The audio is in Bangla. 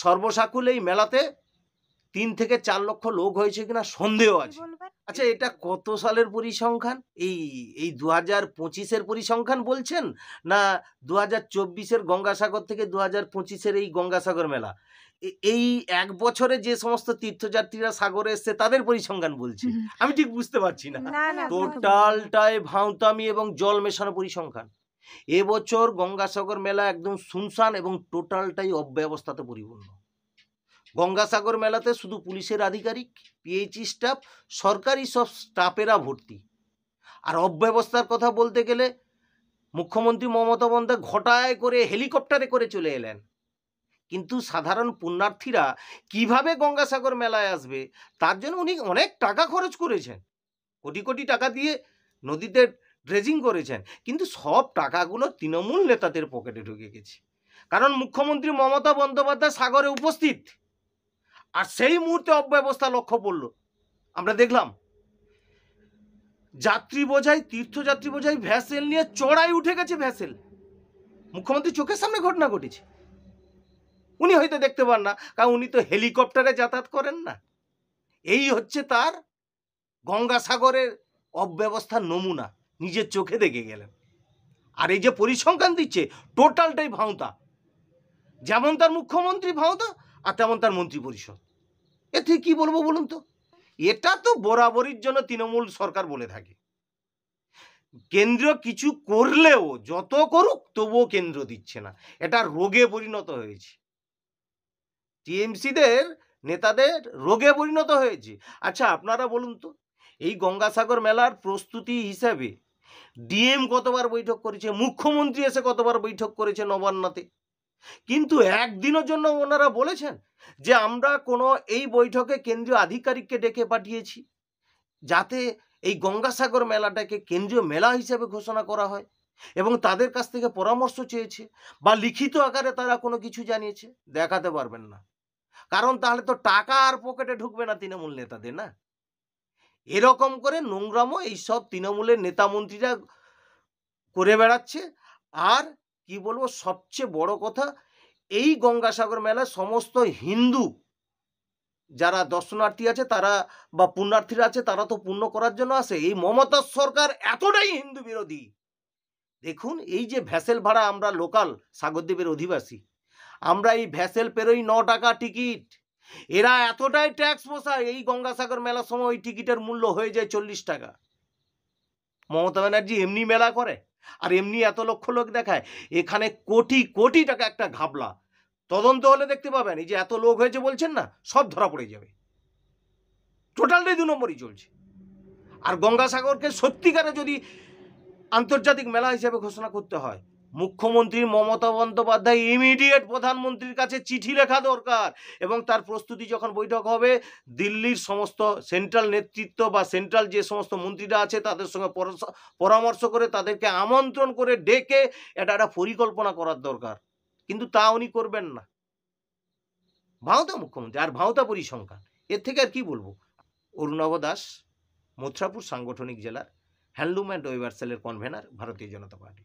সর্বসাকুল এই মেলাতে 3 থেকে 4 লক্ষ লোক হয়েছে কিনা সন্দেহ আছে। আচ্ছা, এটা কত সালের পরিসংখ্যান? এই 2025-এর পরিসংখ্যান বলছেন, না 2024-এর গঙ্গাসাগর থেকে 2025-এর এই গঙ্গাসাগর মেলা? এই 1 বছরে যে সমস্ত তীর্থযাত্রীরা সাগরে এসছে তাদের পরিসংখ্যান বলছি? আমি ঠিক বুঝতে পারছি না। টোটালটাই ভাঁওতামি এবং জল মেশানো পরিসংখ্যান। এবছর গঙ্গাসাগর মেলা একদম শুনশান এবং টোটালটাই অব্যবস্থাতে পরিপূর্ণ। গঙ্গাসাগর মেলাতে শুধু পুলিশের আধিকারিক, পিএইচই স্টাফ, সরকারি সব স্টাফেরা ভর্তি। আর অব্যবস্থার কথা বলতে গেলে মুখ্যমন্ত্রী মমতা বন্দ্যোপাধ্যায় ঘটায় করে হেলিকপ্টারে করে চলে এলেন, কিন্তু সাধারণ পুণ্যার্থীরা কিভাবে গঙ্গাসাগর মেলায় আসবে তার জন্য উনি অনেক টাকা খরচ করেছেন, কোটি কোটি টাকা দিয়ে নদীতে ড্রেজিং করেছেন, কিন্তু সব টাকাগুলো তৃণমূল নেতাদের পকেটে ঢুকে গেছে। কারণ মুখ্যমন্ত্রী মমতা বন্দ্যোপাধ্যায় সাগরে উপস্থিত, আর সেই মুহূর্তে অব্যবস্থা লক্ষ্য পড়ল। আমরা দেখলাম যাত্রী বোঝাই, তীর্থযাত্রী বোঝাই ভ্যাসেল নিয়ে চড়াই উঠে গেছে ভ্যাসেল। মুখ্যমন্ত্রী চোখের সামনে ঘটনা ঘটেছে, উনি হয়তো দেখতে পান না, কারণ উনি তো হেলিকপ্টারে যাতায়াত করেন না। এই হচ্ছে তার গঙ্গাসাগরের অব্যবস্থার নমুনা, নিজের চোখে দেখে গেলেন। আর এই যে পরিসংখ্যান দিচ্ছে, টোটালটাই ভাঁওতা। যেমন তার মুখ্যমন্ত্রী ভাঁওতা, আর তেমন তার মন্ত্রী পরিষদ। এতে কি বলবো বলুন তো? এটা তো বরাবরের জন্য তৃণমূল সরকার বলে থাকে, কেন্দ্র কিছু করলেও যত করুক তবুও কেন্দ্র দিচ্ছে না। এটা রোগে পরিণত হয়েছে, টিএমসিদের নেতাদের রোগে পরিণত হয়েছে। আচ্ছা, আপনারা বলুন তো, এই গঙ্গাসাগর মেলার প্রস্তুতি হিসাবে ডিএম কতবার বৈঠক করেছে, মুখ্যমন্ত্রী এসে কতবার বৈঠক করেছে নবান্নতে, কিন্তু একদিনের জন্য ওনারা বলেছেন যে আমরা কোনো এই বৈঠকে কেন্দ্রীয় আধিকারিককে ডেকে পাঠিয়েছি যাতে এই গঙ্গাসাগর মেলাটাকে কেন্দ্রীয় মেলা হিসেবে ঘোষণা করা হয়, এবং তাদের কাছ থেকে পরামর্শ চেয়েছে বা লিখিত আকারে তারা কোনো কিছু জানিয়েছে? দেখাতে পারবেন না, কারণ তাহলে তো টাকা আর পকেটে ঢুকবে না তৃণমূল নেতাদের, না? এরকম করে নোংরামো এইসব তৃণমূলের নেতা মন্ত্রীরা করে বেড়াচ্ছে। আর কি বলবো, সবচেয়ে বড় কথা, এই গঙ্গাসাগর মেলায় সমস্ত হিন্দু যারা দর্শনার্থী আছে তারা বা পুণ্যার্থীরা আছে, তারা তো পুণ্য করার জন্য আসে। এই মমতা সরকার এতটাই হিন্দু বিরোধী। দেখুন, এই যে ভ্যাসেল ভাড়া, আমরা লোকাল সাগরদ্বীপের অধিবাসী, আমরা এই ভ্যাসেল পেরোই 9 টাকা টিকিট, এরা এতটাই ট্যাক্স পোষায়, এই গঙ্গাসাগর মেলার সময় ওই টিকিটের মূল্য হয়ে যায় 40 টাকা। মমতা ব্যানার্জি এমনি মেলা করে আর এমনি এত লক্ষ লোক দেখায়, এখানে কোটি কোটি টাকা একটা ঘাবলা। তদন্ত হলে দেখতে পাবেন, এই যে এত লোক হয়েছে বলছেন না, সব ধরা পড়ে যাবে। টোটালটাই 2 নম্বরই চলছে। আর গঙ্গাসাগরকে সত্যিকারে যদি আন্তর্জাতিক মেলা হিসেবে ঘোষণা করতে হয়, মুখ্যমন্ত্রী মমতা বন্দ্যোপাধ্যায় ইমিডিয়েট প্রধানমন্ত্রীর কাছে চিঠি লেখা দরকার, এবং তার প্রস্তুতি যখন বৈঠক হবে দিল্লির সমস্ত সেন্ট্রাল নেতৃত্ব বা সেন্ট্রাল যে সমস্ত মন্ত্রীরা আছে তাদের সঙ্গে পরামর্শ করে তাদেরকে আমন্ত্রণ করে ডেকে এটা একটা পরিকল্পনা করার দরকার, কিন্তু তা উনি করবেন না। ভাঁওতা মুখ্যমন্ত্রী আর ভাঁওতা পরিসংখ্যান, এর থেকে আর কি বলবো। অরুণাভ দাস, মথুরাপুর সাংগঠনিক জেলার হ্যান্ডলুম অ্যান্ড ওয়েভার সেলের কনভেনার, ভারতীয় জনতা পার্টি।